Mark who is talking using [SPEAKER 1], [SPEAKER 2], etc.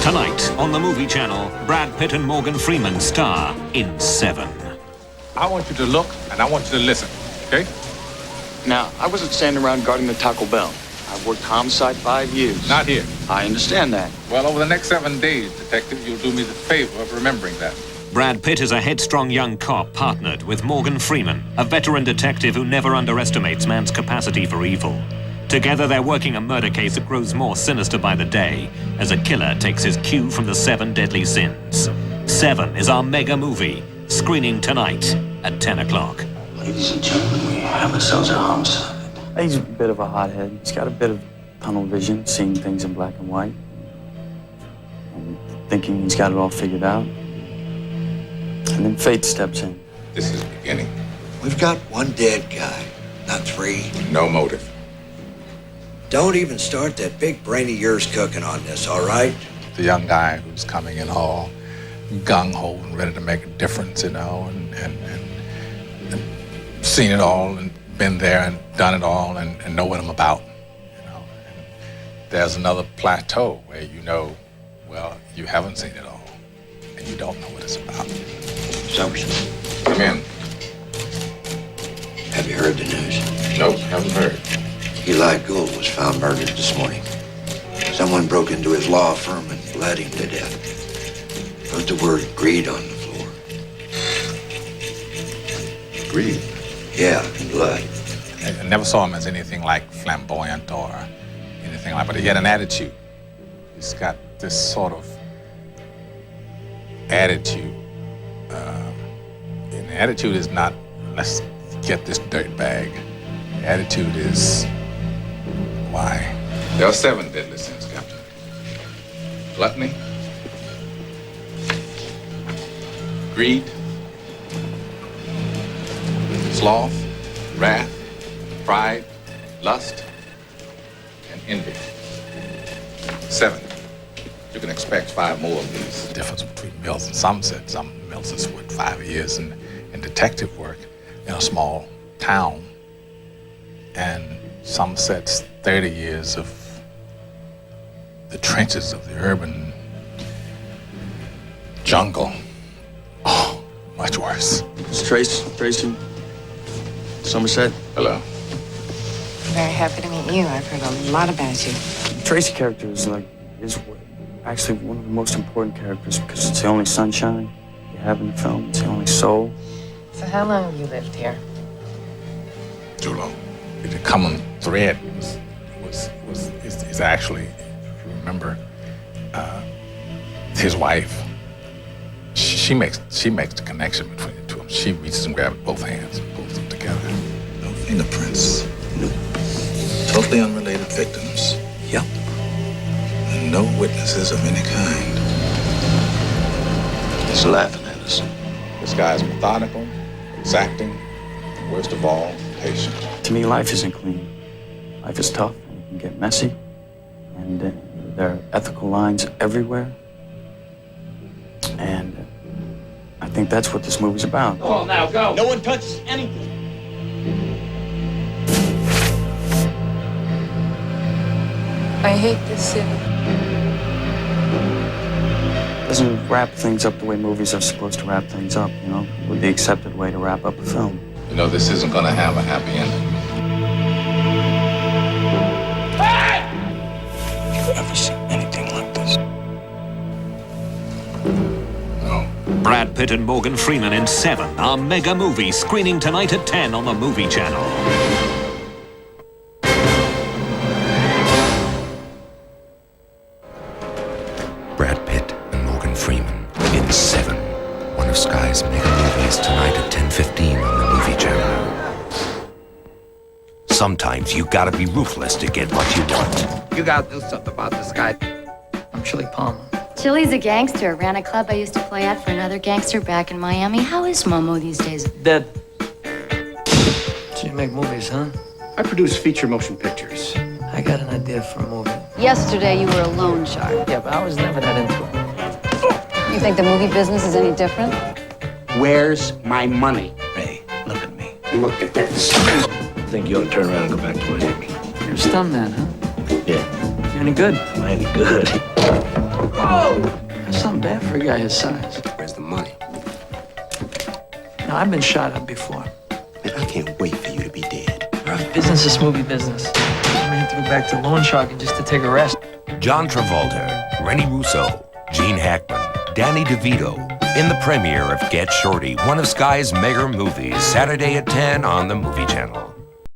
[SPEAKER 1] Tonight on the Movie Channel, Brad Pitt and Morgan Freeman star in Seven.
[SPEAKER 2] I want you to look and I want you to listen, okay?
[SPEAKER 3] Now, I wasn't standing around guarding the Taco Bell. I've worked homicide 5 years.
[SPEAKER 2] Not here.
[SPEAKER 3] I understand that.
[SPEAKER 2] Well, over the next 7 days, detective, you'll do me the favor of remembering that.
[SPEAKER 1] Brad Pitt is a headstrong young cop partnered with Morgan Freeman, a veteran detective who never underestimates man's capacity for evil. Together, they're working a murder case that grows more sinister by the day as a killer takes his cue from the 7 deadly sins. Seven is our mega movie, screening tonight at 10 o'clock.
[SPEAKER 4] Ladies and gentlemen, we have ourselves a homicide.
[SPEAKER 5] He's a bit of a hothead. He's got a bit of tunnel vision, seeing things in black and white, and thinking he's got it all figured out. And then fate steps in.
[SPEAKER 2] This is the beginning.
[SPEAKER 6] We've got one dead guy, not 3.
[SPEAKER 2] No motive.
[SPEAKER 6] Don't even start that big brain of yours cooking on this, all right?
[SPEAKER 2] The young guy who's coming in all gung-ho and ready to make a difference, you know, and seen it all and been there and done it all and know what I'm about, you know. And there's another plateau where you know, well, you haven't seen it all and you don't know what it's about.
[SPEAKER 6] Summerson,
[SPEAKER 2] Come in.
[SPEAKER 6] have you heard the news?
[SPEAKER 2] Nope, haven't heard.
[SPEAKER 6] Eli Gould was found murdered this morning. Someone broke into his law firm and bled him to death. Wrote the word greed on the floor.
[SPEAKER 2] Greed.
[SPEAKER 6] Yeah, blood.
[SPEAKER 2] I never saw him as anything like flamboyant or anything like, but he had an attitude. He's got this sort of attitude. And the attitude is not, let's get this dirt bag. The attitude is, why? There are 7 deadly sins, Captain. Gluttony, greed, sloth, wrath, pride, lust, and envy. 7. You can expect 5 more of these. The difference between Mills and Somerset, Mills is, 5 years in detective work in a small town, and Somerset's 30 years of the trenches of the urban jungle. Oh, much worse.
[SPEAKER 3] It's Tracy. Somerset.
[SPEAKER 2] Hello.
[SPEAKER 7] Very happy to meet you. I've heard a lot about you.
[SPEAKER 5] The Tracy character is actually one of the most important characters because it's the only sunshine you have in the film. It's the only soul.
[SPEAKER 7] So how long have you lived here?
[SPEAKER 2] Too long. The common thread is actually, if you remember, his wife. She makes the connection between the two of them. She reaches and grabs both hands and pulls them together.
[SPEAKER 4] No fingerprints. Nope. Totally unrelated victims.
[SPEAKER 6] Yep.
[SPEAKER 4] And no witnesses of any kind.
[SPEAKER 6] He's laughing at us.
[SPEAKER 2] This guy's methodical, exacting, and worst of all, patient.
[SPEAKER 5] To me, life isn't clean. Life is tough and it can get messy. And there are ethical lines everywhere. And I think that's what this movie's about.
[SPEAKER 8] Oh, now go. No one touches anything.
[SPEAKER 7] I hate this city.
[SPEAKER 5] It doesn't wrap things up the way movies are supposed to wrap things up, you know, with the accepted way to wrap up a film.
[SPEAKER 2] You know, this isn't going to have a happy ending.
[SPEAKER 4] Have you ever seen anything like this?
[SPEAKER 2] No.
[SPEAKER 1] Brad Pitt and Morgan Freeman in Seven, our mega movie, screening tonight at 10 on the Movie Channel.
[SPEAKER 9] Brad Pitt and Morgan Freeman in Seven, one of Sky's mega movies tonight at 10:15 on the Movie Channel. Sometimes you gotta be ruthless to get what you want.
[SPEAKER 8] You gotta do something about this guy.
[SPEAKER 3] I'm Chili Palmer.
[SPEAKER 10] Chili's a gangster. Ran a club I used to play at for another gangster back in Miami. How is Momo these days?
[SPEAKER 3] Dead. So you make movies, huh?
[SPEAKER 8] I produce feature motion pictures.
[SPEAKER 3] I got an idea for a movie.
[SPEAKER 10] Yesterday you were a loan shark.
[SPEAKER 3] Yeah, but I was never that into it.
[SPEAKER 10] You think the movie business is any different?
[SPEAKER 8] Where's my money?
[SPEAKER 4] Ray, look at me.
[SPEAKER 8] Look at this.
[SPEAKER 4] I think you ought to turn around and go back to Miami.
[SPEAKER 3] You're a stuntman, huh?
[SPEAKER 4] Yeah,
[SPEAKER 3] You any good?
[SPEAKER 4] mighty good.
[SPEAKER 5] That's something bad for a guy his size.
[SPEAKER 6] Where's the money?
[SPEAKER 5] Now, I've been shot at before.
[SPEAKER 6] Man, I can't wait for you to be dead.
[SPEAKER 5] Rough business is movie business. I'm gonna have to go back to loan sharking just to take a rest.
[SPEAKER 9] John Travolta, Rennie Russo, Gene Hackman, Danny DeVito in the premiere of Get Shorty, one of Sky's mega movies, Saturday at 10 on the Movie Channel.